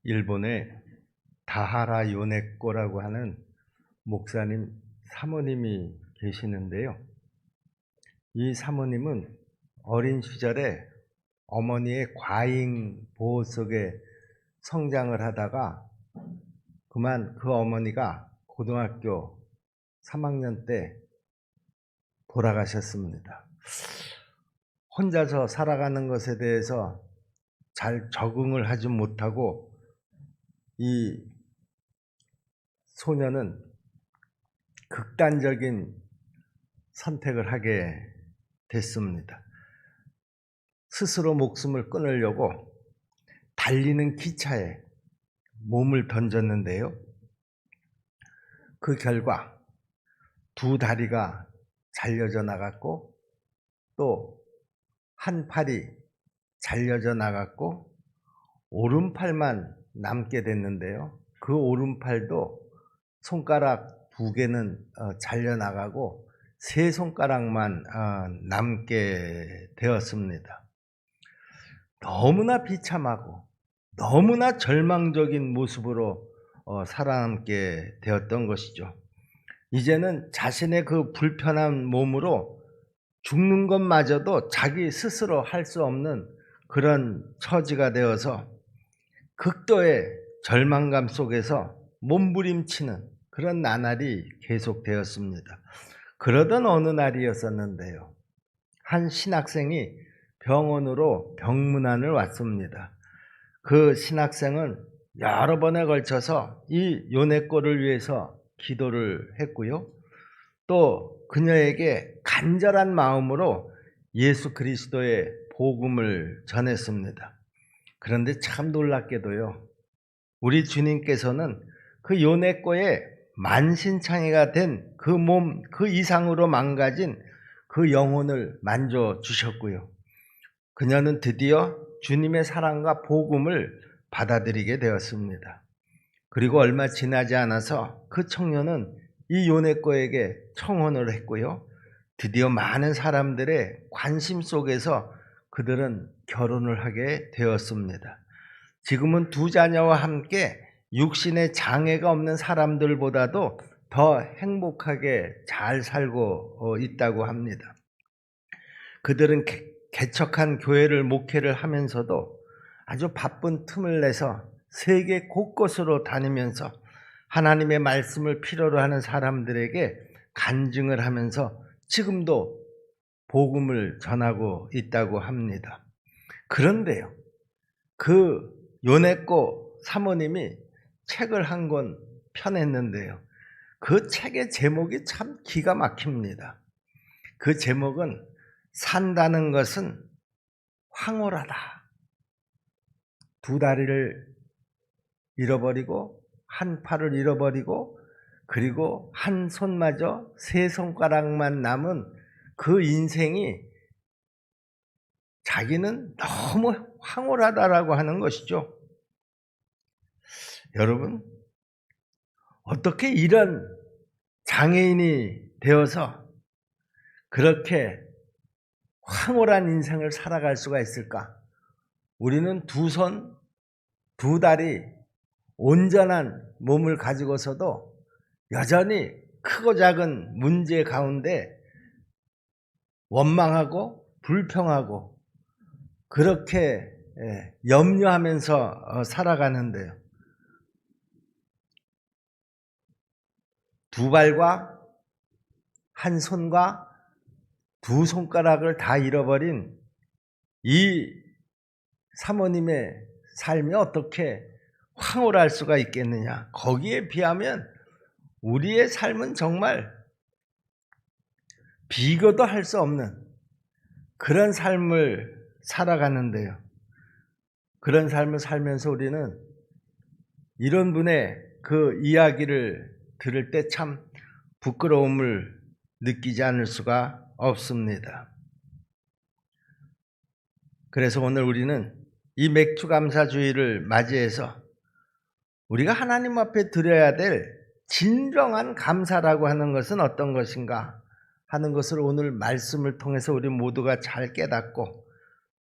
일본의 다하라 요네코라고 하는 목사님 사모님이 계시는데요. 이 사모님은 어린 시절에 어머니의 과잉 보호 속에 성장을 하다가 그만 그 어머니가 고등학교 3학년 때 돌아가셨습니다. 혼자서 살아가는 것에 대해서 잘 적응을 하지 못하고 이 소녀는 극단적인 선택을 하게 됐습니다. 스스로 목숨을 끊으려고 달리는 기차에 몸을 던졌는데요. 그 결과 두 다리가 잘려져 나갔고 또 한 팔이 잘려져 나갔고 오른팔만 남게 됐는데요. 그 오른팔도 손가락 2개는 잘려 나가고 3손가락만 남게 되었습니다. 너무나 비참하고 너무나 절망적인 모습으로 살아남게 되었던 것이죠. 이제는 자신의 그 불편한 몸으로 죽는 것마저도 자기 스스로 할 수 없는 그런 처지가 되어서 극도의 절망감 속에서 몸부림치는 그런 나날이 계속되었습니다. 그러던 어느 날이었었는데요. 한 신학생이 병원으로 병문안을 왔습니다. 그 신학생은 여러 번에 걸쳐서 이 요네코를 위해서 기도를 했고요. 또 그녀에게 간절한 마음으로 예수 그리스도의 복음을 전했습니다. 그런데 참 놀랍게도요. 우리 주님께서는 그 요네코의 만신창이가 된 그 몸, 그 이상으로 망가진 그 영혼을 만져주셨고요. 그녀는 드디어 주님의 사랑과 복음을 받아들이게 되었습니다. 그리고 얼마 지나지 않아서 그 청년은 이 요네코에게 청혼을 했고요. 드디어 많은 사람들의 관심 속에서 그들은 결혼을 하게 되었습니다. 지금은 2 자녀와 함께 육신의 장애가 없는 사람들보다도 더 행복하게 잘 살고 있다고 합니다. 그들은 개척한 교회를 목회를 하면서도 아주 바쁜 틈을 내서 세계 곳곳으로 다니면서 하나님의 말씀을 필요로 하는 사람들에게 간증을 하면서 지금도 복음을 전하고 있다고 합니다. 그런데요, 그 요네코 사모님이 책을 한 권 펴냈는데요. 그 책의 제목이 참 기가 막힙니다. 그 제목은 산다는 것은 황홀하다. 2 다리를 잃어버리고 한 팔을 잃어버리고 그리고 한 손마저 3손가락만 남은 그 인생이 자기는 너무 황홀하다라고 하는 것이죠. 여러분, 어떻게 이런 장애인이 되어서 그렇게 황홀한 인생을 살아갈 수가 있을까? 우리는 2 손, 2 다리, 온전한 몸을 가지고서도 여전히 크고 작은 문제 가운데 원망하고 불평하고 그렇게 염려하면서 살아가는데요. 2 발과 한 손과 2 손가락을 다 잃어버린 이 사모님의 삶이 어떻게 황홀할 수가 있겠느냐. 거기에 비하면 우리의 삶은 정말 비교도 할 수 없는 그런 삶을 살아가는데요. 그런 삶을 살면서 우리는 이런 분의 그 이야기를 들을 때 참 부끄러움을 느끼지 않을 수가 없습니다. 그래서 오늘 우리는 이 맥주감사주의를 맞이해서 우리가 하나님 앞에 드려야 될 진정한 감사라고 하는 것은 어떤 것인가 하는 것을 오늘 말씀을 통해서 우리 모두가 잘 깨닫고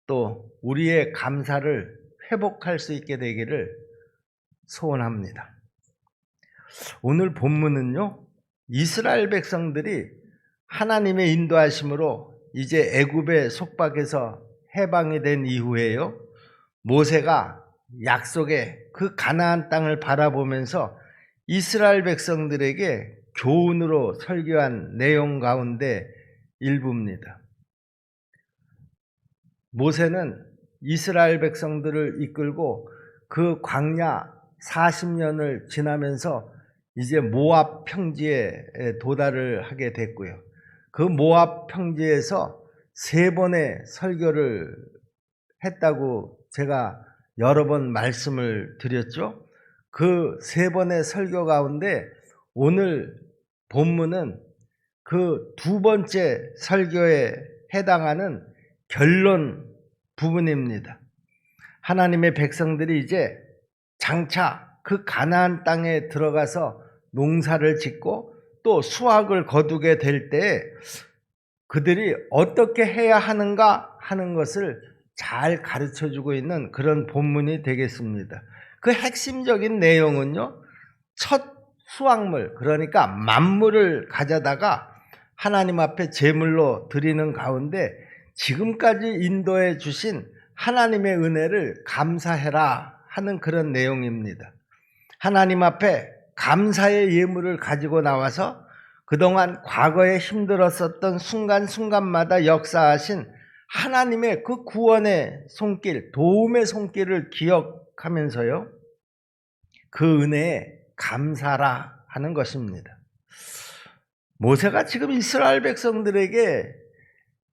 또 우리의 감사를 회복할 수 있게 되기를 소원합니다. 오늘 본문은요, 이스라엘 백성들이 하나님의 인도하심으로 이제 애굽의 속박에서 해방이 된 이후에요, 모세가 약속의 그 가나안 땅을 바라보면서 이스라엘 백성들에게 교훈으로 설교한 내용 가운데 일부입니다. 모세는 이스라엘 백성들을 이끌고 그 광야 40년을 지나면서 이제 모압 평지에 도달을 하게 됐고요. 그 모압 평지에서 3번의 설교를 했다고 제가 여러 번 말씀을 드렸죠. 그 3번의 설교 가운데 오늘 본문은 그 2번째 설교에 해당하는 결론 부분입니다. 하나님의 백성들이 이제 장차 그 가나안 땅에 들어가서 농사를 짓고 또 수확을 거두게 될 때 그들이 어떻게 해야 하는가 하는 것을 잘 가르쳐주고 있는 그런 본문이 되겠습니다. 그 핵심적인 내용은요, 첫 수확물, 그러니까 만물을 가져다가 하나님 앞에 제물로 드리는 가운데 지금까지 인도해 주신 하나님의 은혜를 감사해라 하는 그런 내용입니다. 하나님 앞에 감사의 예물을 가지고 나와서 그동안 과거에 힘들었었던 순간순간마다 역사하신 하나님의 그 구원의 손길, 도움의 손길을 기억하면서요, 그 은혜에 감사라 하는 것입니다. 모세가 지금 이스라엘 백성들에게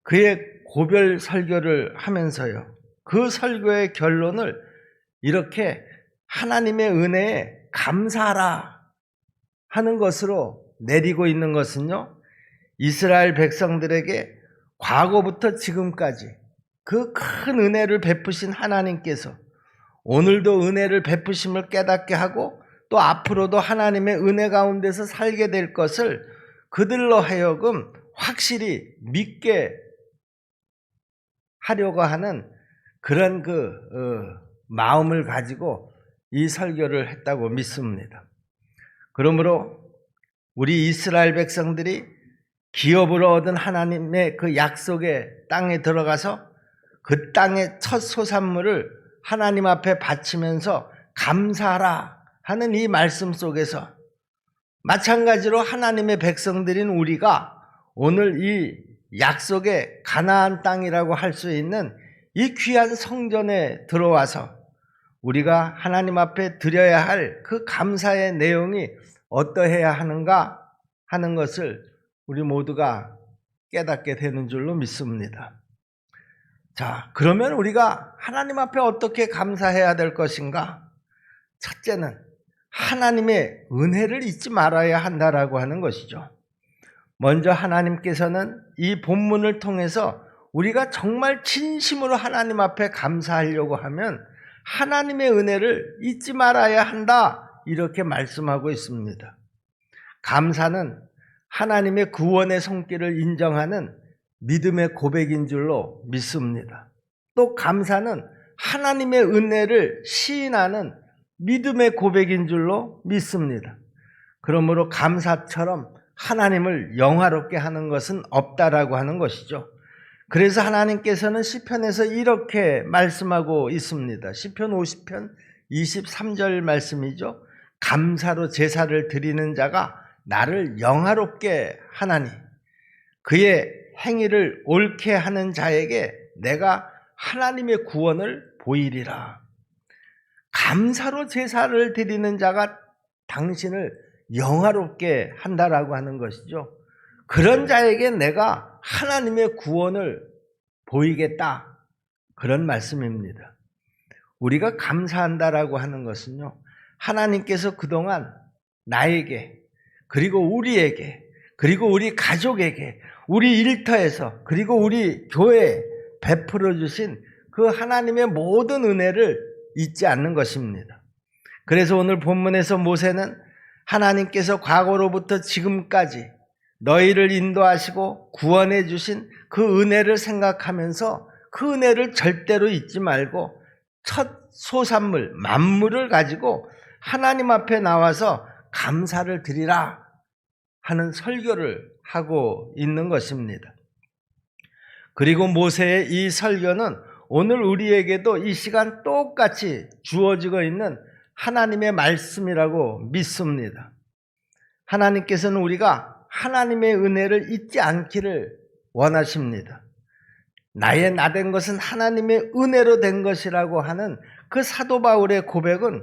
그의 고별 설교를 하면서요, 그 설교의 결론을 이렇게 하나님의 은혜에 감사하라 하는 것으로 내리고 있는 것은요, 이스라엘 백성들에게 과거부터 지금까지 그 큰 은혜를 베푸신 하나님께서 오늘도 은혜를 베푸심을 깨닫게 하고 또 앞으로도 하나님의 은혜 가운데서 살게 될 것을 그들로 하여금 확실히 믿게 하려고 하는 그런 마음을 가지고 이 설교를 했다고 믿습니다. 그러므로 우리 이스라엘 백성들이 기업으로 얻은 하나님의 그 약속의 땅에 들어가서 그 땅의 첫 소산물을 하나님 앞에 바치면서 감사하라 하는 이 말씀 속에서 마찬가지로 하나님의 백성들인 우리가 오늘 이 약속의 가나안 땅이라고 할 수 있는 이 귀한 성전에 들어와서 우리가 하나님 앞에 드려야 할 그 감사의 내용이 어떠해야 하는가 하는 것을 우리 모두가 깨닫게 되는 줄로 믿습니다. 자, 그러면 우리가 하나님 앞에 어떻게 감사해야 될 것인가? 첫째는 하나님의 은혜를 잊지 말아야 한다라고 하는 것이죠. 먼저 하나님께서는 이 본문을 통해서 우리가 정말 진심으로 하나님 앞에 감사하려고 하면 하나님의 은혜를 잊지 말아야 한다, 이렇게 말씀하고 있습니다. 감사는 하나님의 구원의 손길을 인정하는 믿음의 고백인 줄로 믿습니다. 또 감사는 하나님의 은혜를 시인하는 믿음의 고백인 줄로 믿습니다. 그러므로 감사처럼 하나님을 영화롭게 하는 것은 없다라고 하는 것이죠. 그래서 하나님께서는 시편에서 이렇게 말씀하고 있습니다. 시편 50편 23절 말씀이죠. 감사로 제사를 드리는 자가 나를 영화롭게 하나니 그의 행위를 옳게 하는 자에게 내가 하나님의 구원을 보이리라. 감사로 제사를 드리는 자가 당신을 영화롭게 한다라고 하는 것이죠. 그런 자에게 내가 하나님의 구원을 보이겠다, 그런 말씀입니다. 우리가 감사한다라고 하는 것은요, 하나님께서 그동안 나에게, 그리고 우리에게, 그리고 우리 가족에게, 우리 일터에서, 그리고 우리 교회에 베풀어 주신 그 하나님의 모든 은혜를 잊지 않는 것입니다. 그래서 오늘 본문에서 모세는 하나님께서 과거로부터 지금까지 너희를 인도하시고 구원해 주신 그 은혜를 생각하면서 그 은혜를 절대로 잊지 말고 첫 소산물, 만물을 가지고 하나님 앞에 나와서 감사를 드리라 하는 설교를 하고 있는 것입니다. 그리고 모세의 이 설교는 오늘 우리에게도 이 시간 똑같이 주어지고 있는 하나님의 말씀이라고 믿습니다. 하나님께서는 우리가 하나님의 은혜를 잊지 않기를 원하십니다. 나의 나된 것은 하나님의 은혜로 된 것이라고 하는 그 사도 바울의 고백은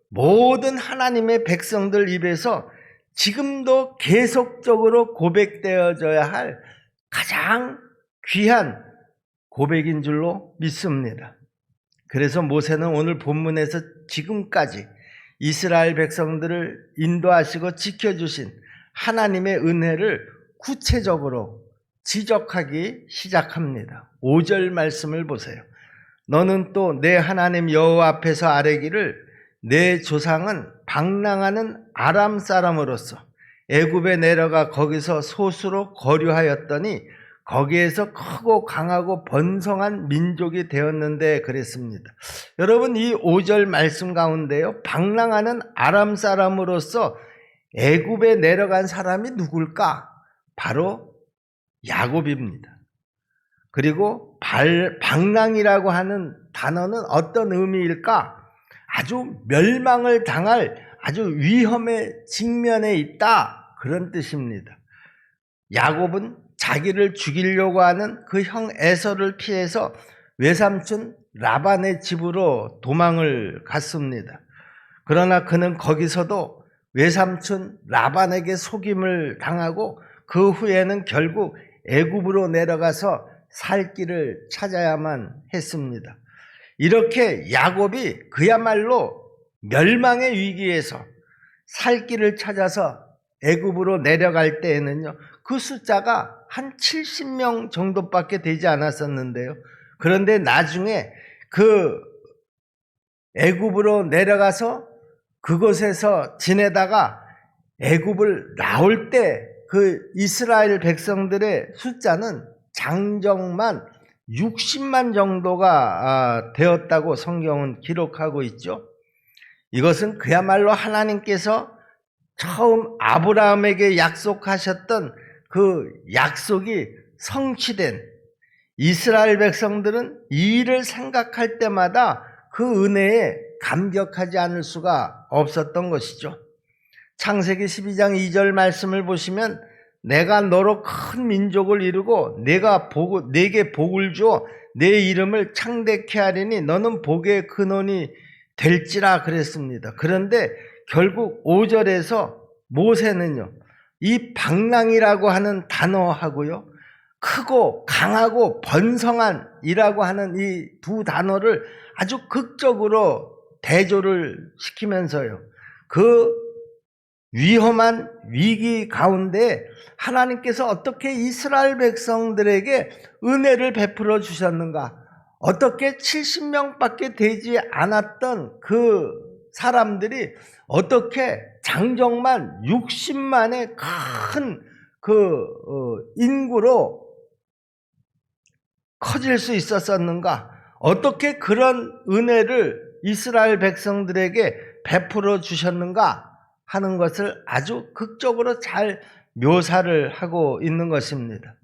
모든 하나님의 백성들 입에서 지금도 계속적으로 고백되어져야 할 가장 귀한 고백인 줄로 믿습니다. 그래서 모세는 오늘 본문에서 지금까지 이스라엘 백성들을 인도하시고 지켜주신 하나님의 은혜를 구체적으로 지적하기 시작합니다. 5절 말씀을 보세요. 너는 또 내 하나님 여호와 앞에서 아뢰기를 내 조상은 방랑하는 아람 사람으로서 애굽에 내려가 거기서 소수로 거류하였더니 거기에서 크고 강하고 번성한 민족이 되었는데 그랬습니다. 여러분, 이 5절 말씀 가운데요, 방랑하는 아람 사람으로서 애굽에 내려간 사람이 누굴까? 바로 야곱입니다. 그리고 방랑이라고 하는 단어는 어떤 의미일까? 아주 멸망을 당할 아주 위험의 직면에 있다, 그런 뜻입니다. 야곱은 자기를 죽이려고 하는 그 형 에서를 피해서 외삼촌 라반의 집으로 도망을 갔습니다. 그러나 그는 거기서도 외삼촌 라반에게 속임을 당하고 그 후에는 결국 애굽으로 내려가서 살 길을 찾아야만 했습니다. 이렇게 야곱이 그야말로 멸망의 위기에서 살 길을 찾아서 애굽으로 내려갈 때에는요, 그 숫자가 한 70명 정도밖에 되지 않았었는데요. 그런데 나중에 그 애굽으로 내려가서 그곳에서 지내다가 애굽을 나올 때 그 이스라엘 백성들의 숫자는 장정만 60만 정도가 되었다고 성경은 기록하고 있죠. 이것은 그야말로 하나님께서 처음 아브라함에게 약속하셨던 그 약속이 성취된, 이스라엘 백성들은 이 일을 생각할 때마다 그 은혜에 감격하지 않을 수가 없었던 것이죠. 창세기 12장 2절 말씀을 보시면 내가 너로 큰 민족을 이루고 내게 복을 주어 내 이름을 창대케 하리니 너는 복의 근원이 될지라 그랬습니다. 그런데 결국 5절에서 모세는요, 이 방랑이라고 하는 단어하고요, 크고 강하고 번성한 이라고 하는 이 두 단어를 아주 극적으로 대조를 시키면서요, 그 위험한 위기 가운데 하나님께서 어떻게 이스라엘 백성들에게 은혜를 베풀어 주셨는가, 어떻게 70명밖에 되지 않았던 그 사람들이 어떻게 장정만 60만의 큰 인구로 커질 수 있었었는가, 어떻게 그런 은혜를 이스라엘 백성들에게 베풀어 주셨는가 하는 것을 아주 극적으로 잘 묘사를 하고 있는 것입니다.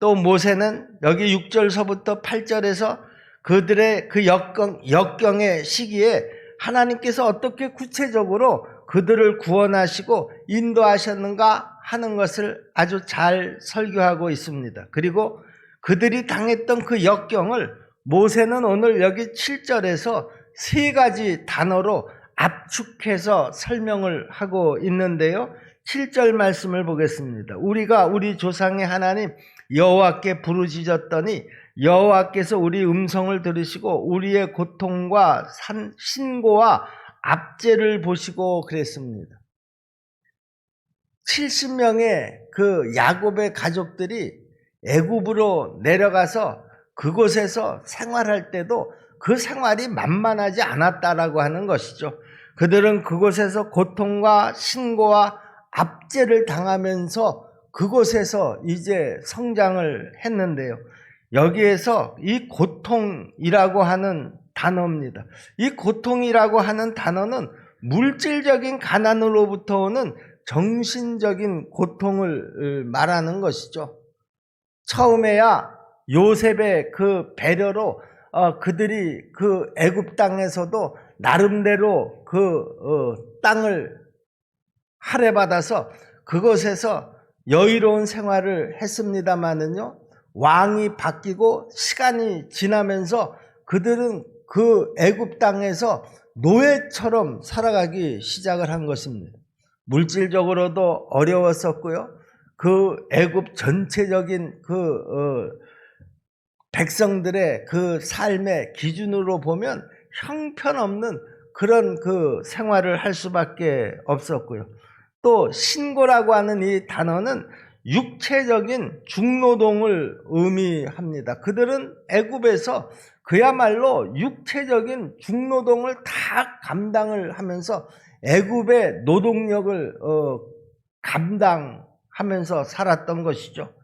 또 모세는 여기 6절서부터 8절에서 그들의 그 역경의 시기에 하나님께서 어떻게 구체적으로 그들을 구원하시고 인도하셨는가 하는 것을 아주 잘 설교하고 있습니다. 그리고 그들이 당했던 그 역경을 모세는 오늘 여기 7절에서 세 가지 단어로 압축해서 설명을 하고 있는데요. 7절 말씀을 보겠습니다. 우리가 우리 조상의 하나님 여호와께 부르짖었더니 여호와께서 우리 음성을 들으시고 우리의 고통과 신고와 압제를 보시고 그랬습니다. 70명의 그 야곱의 가족들이 애굽으로 내려가서 그곳에서 생활할 때도 그 생활이 만만하지 않았다라고 하는 것이죠. 그들은 그곳에서 고통과 신고와 압제를 당하면서 그곳에서 이제 성장을 했는데요. 여기에서 이 고통이라고 하는 단어입니다. 이 고통이라고 하는 단어는 물질적인 가난으로부터 오는 정신적인 고통을 말하는 것이죠. 처음에야 요셉의 그 배려로 그들이 그 애굽 땅에서도 나름대로 땅을 할애받아서 그곳에서 여유로운 생활을 했습니다마는요, 왕이 바뀌고 시간이 지나면서 그들은 그 애굽 땅에서 노예처럼 살아가기 시작을 한 것입니다. 물질적으로도 어려웠었고요. 그 애굽 전체적인 백성들의 그 삶의 기준으로 보면 형편없는 그런 그 생활을 할 수밖에 없었고요. 또 신고라고 하는 이 단어는 육체적인 중노동을 의미합니다. 그들은 애굽에서 그야말로 육체적인 중노동을 다 감당을 하면서 애굽의 노동력을 감당하면서 살았던 것이죠.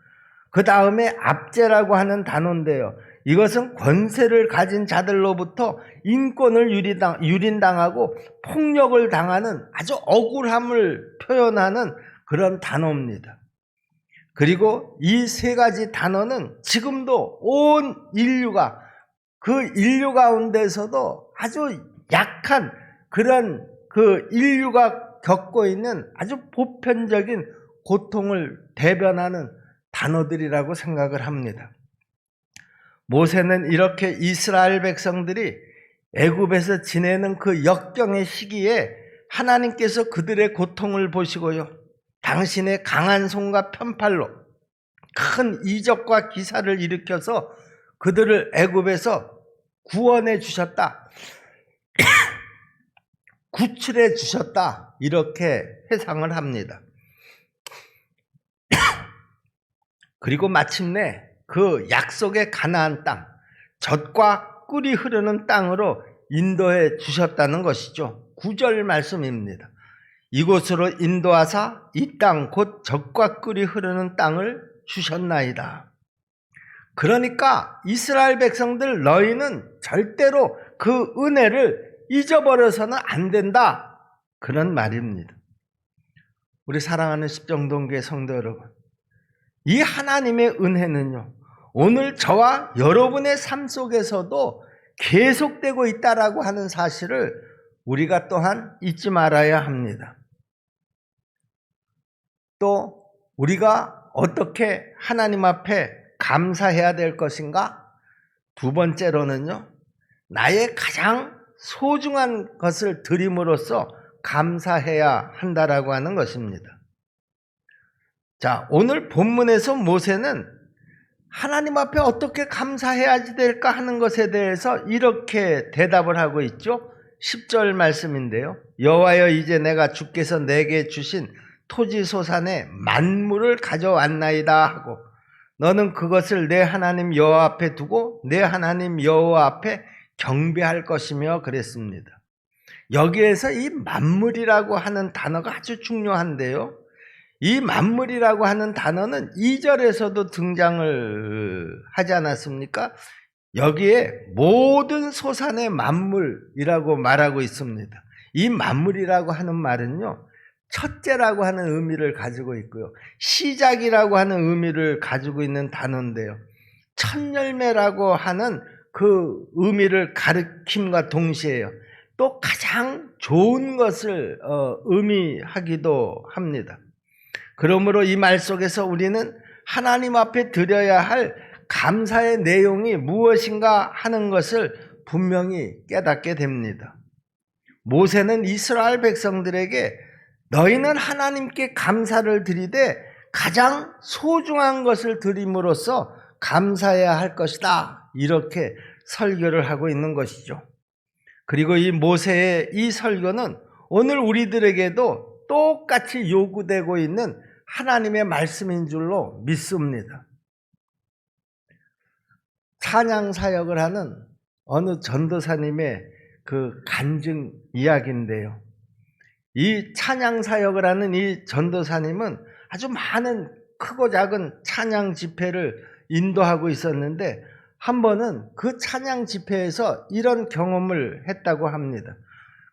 그 다음에 압제라고 하는 단어인데요. 이것은 권세를 가진 자들로부터 인권을 유린당하고 폭력을 당하는 아주 억울함을 표현하는 그런 단어입니다. 그리고 이 세 가지 단어는 지금도 온 인류가 그 인류 가운데서도 아주 약한 그런 그 인류가 겪고 있는 아주 보편적인 고통을 대변하는 단어들이라고 생각을 합니다. 모세는 이렇게 이스라엘 백성들이 애굽에서 지내는 그 역경의 시기에 하나님께서 그들의 고통을 보시고요, 당신의 강한 손과 편팔로 큰 이적과 기사를 일으켜서 그들을 애굽에서 구원해 주셨다, 구출해 주셨다, 이렇게 회상을 합니다. 그리고 마침내 그 약속의 가나안 땅, 젖과 꿀이 흐르는 땅으로 인도해 주셨다는 것이죠. 9절 말씀입니다. 이곳으로 인도하사 이 땅 곧 젖과 꿀이 흐르는 땅을 주셨나이다. 그러니까 이스라엘 백성들, 너희는 절대로 그 은혜를 잊어버려서는 안 된다, 그런 말입니다. 우리 사랑하는 십정동교회 성도 여러분, 이 하나님의 은혜는요, 오늘 저와 여러분의 삶 속에서도 계속되고 있다라고 하는 사실을 우리가 또한 잊지 말아야 합니다. 또 우리가 어떻게 하나님 앞에 감사해야 될 것인가? 두 번째로는요, 나의 가장 소중한 것을 드림으로써 감사해야 한다라고 하는 것입니다. 자, 오늘 본문에서 모세는 하나님 앞에 어떻게 감사해야지 될까 하는 것에 대해서 이렇게 대답을 하고 있죠. 10절 말씀인데요. 여호와여, 이제 내가 주께서 내게 주신 토지 소산의 만물을 가져왔나이다 하고, 너는 그것을 내 하나님 여호와 앞에 두고 내 하나님 여호와 앞에 경배할 것이며 그랬습니다. 여기에서 이 만물이라고 하는 단어가 아주 중요한데요, 이 만물이라고 하는 단어는 2절에서도 등장을 하지 않았습니까? 여기에 모든 소산의 만물이라고 말하고 있습니다. 이 만물이라고 하는 말은요, 첫째라고 하는 의미를 가지고 있고요, 시작이라고 하는 의미를 가지고 있는 단어인데요, 첫 열매라고 하는 그 의미를 가리킴과 동시에요, 또 가장 좋은 것을 의미하기도 합니다. 그러므로 이 말 속에서 우리는 하나님 앞에 드려야 할 감사의 내용이 무엇인가 하는 것을 분명히 깨닫게 됩니다. 모세는 이스라엘 백성들에게 너희는 하나님께 감사를 드리되 가장 소중한 것을 드림으로써 감사해야 할 것이다, 이렇게 설교를 하고 있는 것이죠. 그리고 이 모세의 이 설교는 오늘 우리들에게도 똑같이 요구되고 있는 하나님의 말씀인 줄로 믿습니다. 찬양 사역을 하는 어느 전도사님의 그 간증 이야기인데요, 이 찬양 사역을 하는 이 전도사님은 아주 많은 크고 작은 찬양 집회를 인도하고 있었는데, 한 번은 그 찬양 집회에서 이런 경험을 했다고 합니다.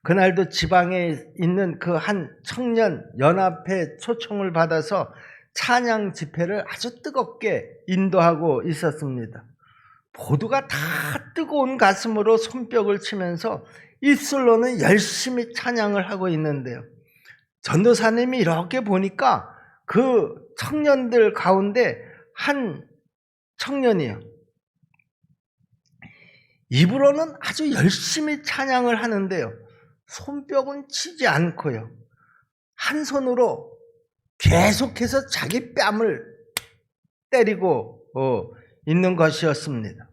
그날도 지방에 있는 그 한 청년 연합회 초청을 받아서 찬양 집회를 아주 뜨겁게 인도하고 있었습니다. 모두가 다 뜨거운 가슴으로 손뼉을 치면서 입술로는 열심히 찬양을 하고 있는데요. 전도사님이 이렇게 보니까 그 청년들 가운데 한 청년이요. 입으로는 아주 열심히 찬양을 하는데요. 손뼉은 치지 않고요. 한 손으로 계속해서 자기 뺨을 때리고 있는 것이었습니다.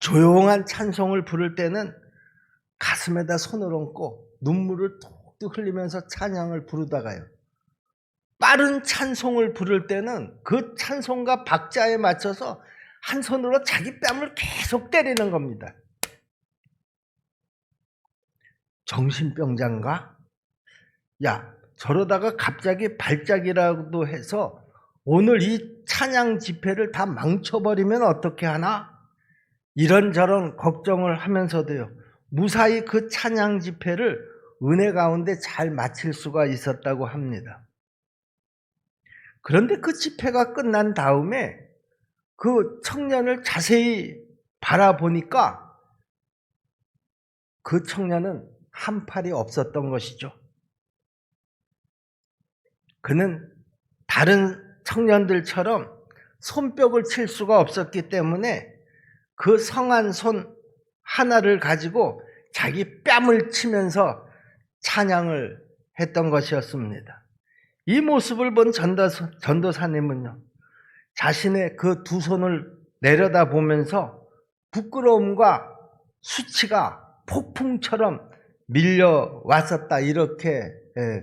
조용한 찬송을 부를 때는 가슴에다 손을 얹고 눈물을 톡톡 흘리면서 찬양을 부르다가요. 빠른 찬송을 부를 때는 그 찬송가 박자에 맞춰서 한 손으로 자기 뺨을 계속 때리는 겁니다. 정신병자인가? 야, 저러다가 갑자기 발작이라도 해서 오늘 이 찬양 집회를 다 망쳐버리면 어떻게 하나? 이런저런 걱정을 하면서도요. 무사히 그 찬양 집회를 은혜 가운데 잘 마칠 수가 있었다고 합니다. 그런데 그 집회가 끝난 다음에 그 청년을 자세히 바라보니까 그 청년은 한 팔이 없었던 것이죠. 그는 다른 청년들처럼 손뼉을 칠 수가 없었기 때문에 그 성한 손 하나를 가지고 자기 뺨을 치면서 찬양을 했던 것이었습니다. 이 모습을 본 전도사님은요, 자신의 그 두 손을 내려다보면서 부끄러움과 수치가 폭풍처럼 밀려왔었다, 이렇게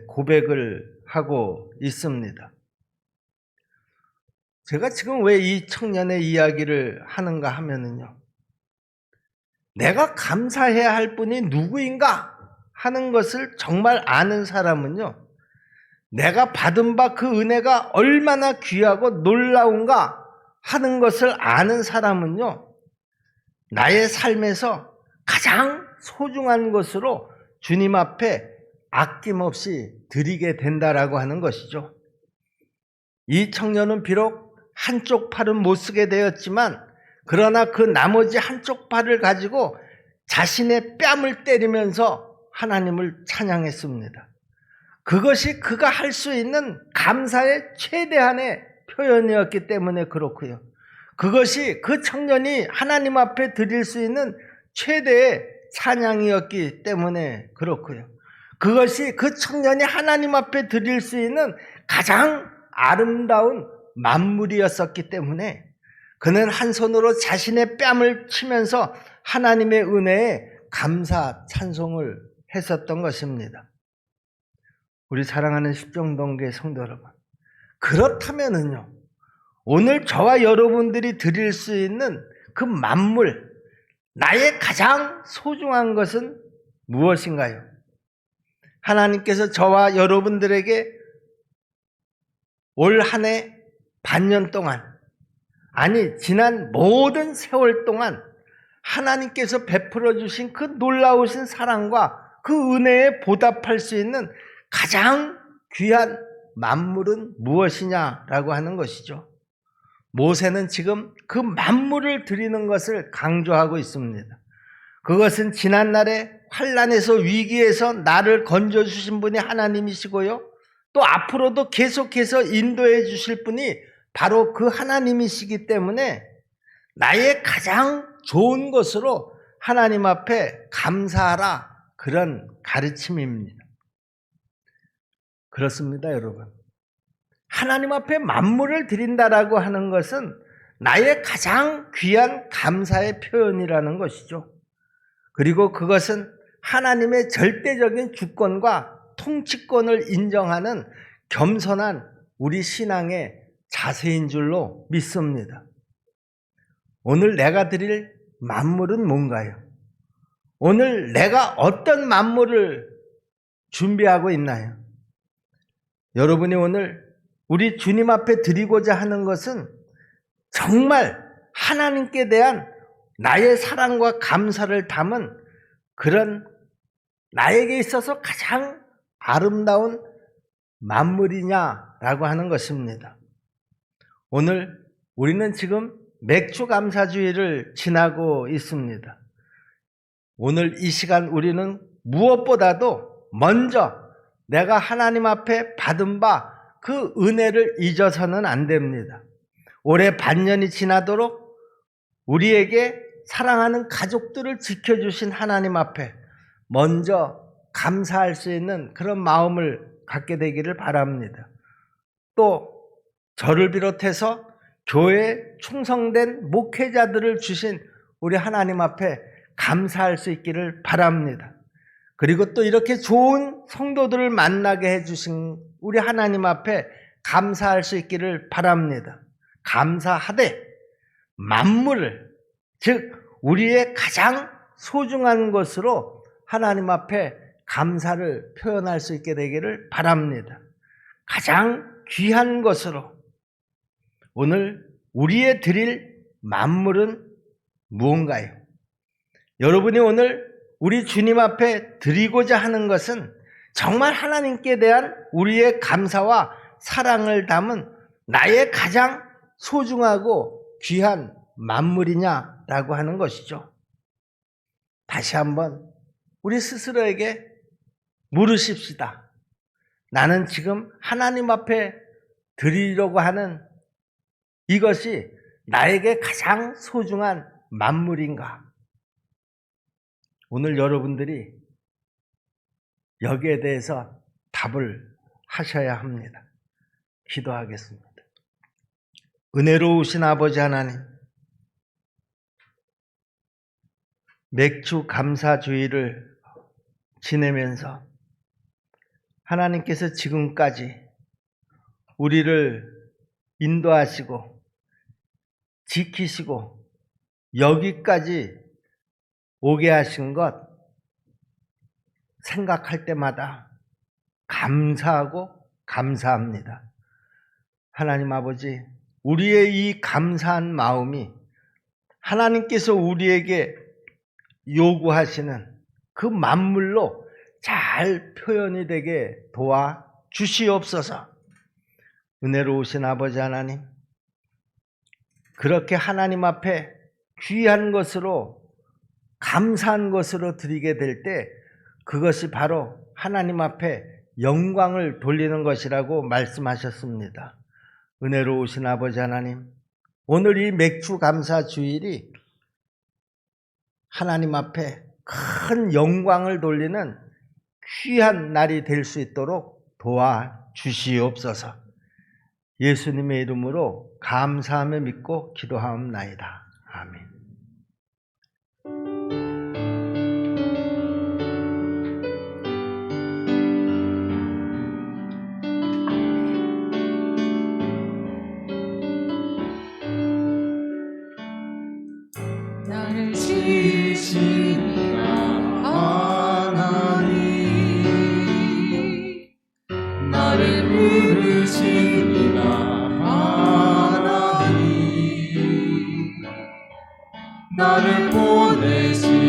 고백을 하고 있습니다. 제가 지금 왜 이 청년의 이야기를 하는가 하면은요, 내가 감사해야 할 분이 누구인가 하는 것을 정말 아는 사람은요, 내가 받은 바 그 은혜가 얼마나 귀하고 놀라운가 하는 것을 아는 사람은요, 나의 삶에서 가장 소중한 것으로 주님 앞에 아낌없이 드리게 된다라고 하는 것이죠. 이 청년은 비록 한쪽 팔은 못 쓰게 되었지만, 그러나 그 나머지 한쪽 팔을 가지고 자신의 뺨을 때리면서 하나님을 찬양했습니다. 그것이 그가 할 수 있는 감사의 최대한의 표현이었기 때문에 그렇고요. 그것이 그 청년이 하나님 앞에 드릴 수 있는 최대의 찬양이었기 때문에 그렇고요. 그것이 그 청년이 하나님 앞에 드릴 수 있는 가장 아름다운 만물이었었기 때문에 그는 한 손으로 자신의 뺨을 치면서 하나님의 은혜에 감사 찬송을 했었던 것입니다. 우리 사랑하는 십정동교회 성도 여러분, 그렇다면은요, 오늘 저와 여러분들이 드릴 수 있는 그 만물, 나의 가장 소중한 것은 무엇인가요? 하나님께서 저와 여러분들에게 올 한 해 반년 동안, 아니 지난 모든 세월 동안 하나님께서 베풀어 주신 그 놀라우신 사랑과 그 은혜에 보답할 수 있는 가장 귀한 만물은 무엇이냐라고 하는 것이죠. 모세는 지금 그 만물을 드리는 것을 강조하고 있습니다. 그것은 지난날에 환난에서 위기에서 나를 건져주신 분이 하나님이시고요, 또 앞으로도 계속해서 인도해 주실 분이 바로 그 하나님이시기 때문에 나의 가장 좋은 것으로 하나님 앞에 감사하라, 그런 가르침입니다. 그렇습니다, 여러분. 하나님 앞에 만물을 드린다라고 하는 것은 나의 가장 귀한 감사의 표현이라는 것이죠. 그리고 그것은 하나님의 절대적인 주권과 통치권을 인정하는 겸손한 우리 신앙의 자세인 줄로 믿습니다. 오늘 내가 드릴 만물은 뭔가요? 오늘 내가 어떤 만물을 준비하고 있나요? 여러분이 오늘 우리 주님 앞에 드리고자 하는 것은 정말 하나님께 대한 나의 사랑과 감사를 담은 그런 나에게 있어서 가장 아름다운 만물이냐라고 하는 것입니다. 오늘 우리는 지금 맥주감사주의를 지나고 있습니다. 오늘 이 시간 우리는 무엇보다도 먼저 내가 하나님 앞에 받은 바 그 은혜를 잊어서는 안 됩니다. 올해 반년이 지나도록 우리에게 사랑하는 가족들을 지켜주신 하나님 앞에 먼저 감사할 수 있는 그런 마음을 갖게 되기를 바랍니다. 또 저를 비롯해서 교회에 충성된 목회자들을 주신 우리 하나님 앞에 감사할 수 있기를 바랍니다. 그리고 또 이렇게 좋은 성도들을 만나게 해주신 우리 하나님 앞에 감사할 수 있기를 바랍니다. 감사하되 만물을, 즉 우리의 가장 소중한 것으로 하나님 앞에 감사를 표현할 수 있게 되기를 바랍니다. 가장 귀한 것으로 오늘 우리의 드릴 만물은 무언가요? 여러분이 오늘 우리 주님 앞에 드리고자 하는 것은 정말 하나님께 대한 우리의 감사와 사랑을 담은 나의 가장 소중하고 귀한 만물이냐라고 하는 것이죠. 다시 한번 우리 스스로에게 물으십시다. 나는 지금 하나님 앞에 드리려고 하는 이것이 나에게 가장 소중한 만물인가? 오늘 여러분들이 여기에 대해서 답을 하셔야 합니다. 기도하겠습니다. 은혜로우신 아버지 하나님, 맥주 감사주의를 지내면서 하나님께서 지금까지 우리를 인도하시고 지키시고 여기까지 오게 하신 것 생각할 때마다 감사하고 감사합니다. 하나님 아버지, 우리의 이 감사한 마음이 하나님께서 우리에게 요구하시는 그 만물로 잘 표현이 되게 도와 주시옵소서. 은혜로우신 아버지 하나님, 그렇게 하나님 앞에 귀한 것으로 감사한 것으로 드리게 될 때 그것이 바로 하나님 앞에 영광을 돌리는 것이라고 말씀하셨습니다. 은혜로우신 아버지 하나님, 오늘 이 맥주 감사 주일이 하나님 앞에 큰 영광을 돌리는 귀한 날이 될 수 있도록 도와주시옵소서. 예수님의 이름으로 감사하며 믿고 기도하옵나이다. 아멘. 나를 지으시는 하나님, 나를 부르시는 하나님, 나를 보내시